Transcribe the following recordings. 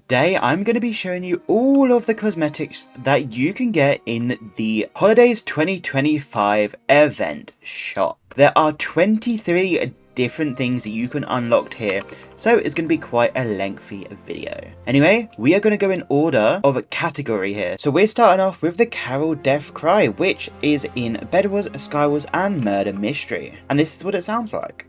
today I'm going to be showing you all of the cosmetics that you can get in the Holidays 2025 event shop. There are 23 different things that you can unlock here, so it's going to be quite a lengthy video. Anyway, we are going to go in order of a category here. So we're starting off with the Carol Death Cry, which is in BedWars, SkyWars and Murder Mystery. And this is what it sounds like.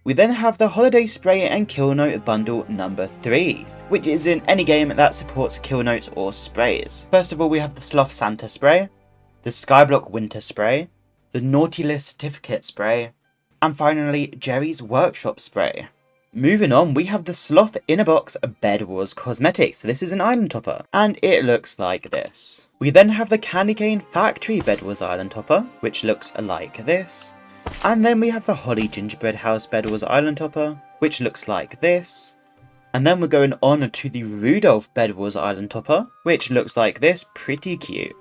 We then have the Holiday Spray and Kill Note Bundle number 3, which is in any game that supports kill notes or sprays. First of all, we have the Sloth Santa Spray, the SkyBlock Winter Spray, the Naughty List Certificate Spray, and finally Jerry's Workshop Spray. Moving on, we have the Sloth Inner Box BedWars Cosmetics. This is an island topper, and it looks like this. We then have the Candy Cane Factory BedWars Island Topper, which looks like this. And then we have the Holly Gingerbread House BedWars Island Topper, which looks like this. And then we're going on to the Rudolph BedWars Island Topper, which looks like this, pretty cute.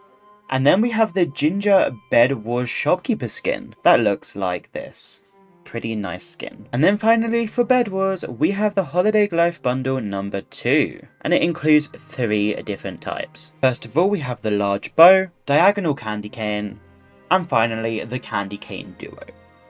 And then we have the Ginger BedWars Shopkeeper skin, that looks like this. Pretty nice skin. And then finally for BedWars, we have the Holiday Life Bundle number 2, and it includes 3 different types. First of all, we have the Large Bow, Diagonal Candy Cane, and finally the Candy Cane Duo.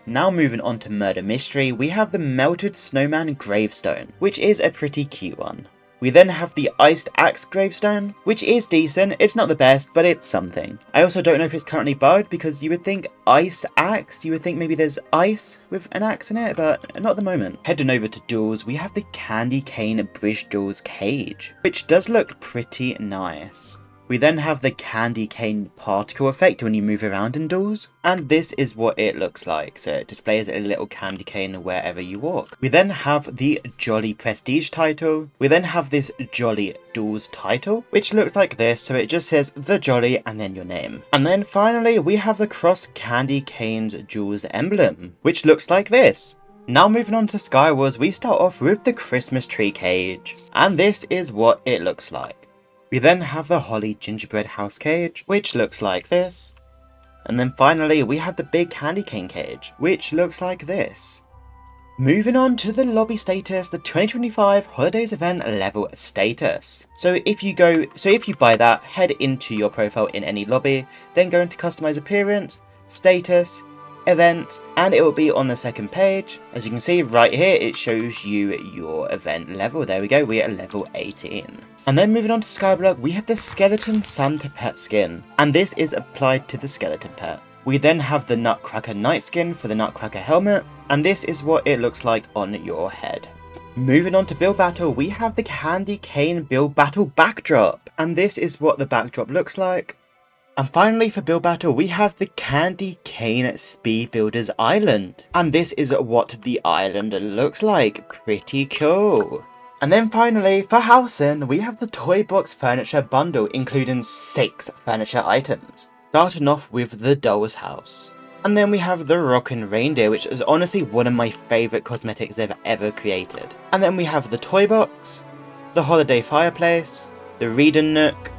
Now moving on to Murder Mystery, we have the Melted Snowman Gravestone, which is a pretty cute one. We then have the Iced Axe Gravestone, which is decent. It's not the best, but it's something. I also don't know if it's currently bugged, because you would think Ice Axe, you would think maybe there's ice with an axe in it, but not at the moment. Heading over to Duels, we have the Candy Cane Bridge Duels Cage, which does look pretty nice. We then have the Candy Cane Particle Effect when you move around in Duels, and this is what it looks like, so it displays a little candy cane wherever you walk. We then have the Jolly Prestige title. We then have this Jolly Duels title, which looks like this, so it just says the Jolly and then your name. And then finally we have the Cross Candy Canes Jewels emblem, which looks like this. Now moving on to SkyWars, we start off with the Christmas Tree Cage, and this is what it looks like. We then have the Holly Gingerbread House Cage, which looks like this. And then finally we have the Big Candy Cane Cage, which looks like this. Moving on to the lobby status, the 2025 Holidays event level status. So if you buy that, head into your profile in any lobby, then go into customize appearance, status, event, and it will be on the second page. As you can see right here, it shows you your event level. There we go, we're at level 18. And then moving on to SkyBlock, we have the Skeleton Santa Pet skin, and this is applied to the skeleton pet. We then have the Nutcracker Night skin for the Nutcracker helmet, and this is what it looks like on your head. Moving on to Build Battle, we have the Candy Cane Build Battle backdrop, and this is what the backdrop looks like. And finally for Build Battle, we have the Candy Cane Speed Builders Island, and this is what the island looks like. Pretty cool. And then finally, for housing, we have the Toy Box Furniture Bundle, including 6 furniture items. Starting off with the Doll's House. And then we have the Rockin' Reindeer, which is honestly one of my favourite cosmetics they've ever created. And then we have the Toy Box, the Holiday Fireplace, the Reading Nook,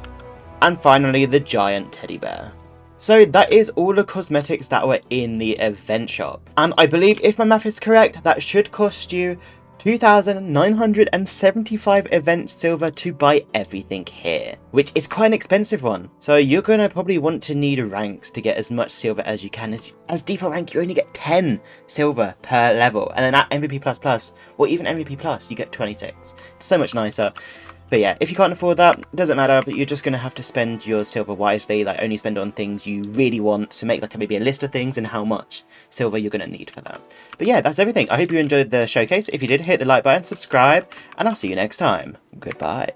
and finally the Giant Teddy Bear. So that is all the cosmetics that were in the event shop. And I believe if my math is correct, that should cost you 2,975 event silver to buy everything here, which is quite an expensive one. So you're gonna probably want to need ranks to get as much silver as you can. As default rank, you only get 10 silver per level, and then at MVP++, or even MVP+, you get 26. It's so much nicer. But yeah, if you can't afford that, it doesn't matter, but you're just going to have to spend your silver wisely, like only spend it on things you really want, so make like maybe a list of things and how much silver you're going to need for that. But yeah, that's everything. I hope you enjoyed the showcase. If you did, hit the like button, subscribe, and I'll see you next time. Goodbye.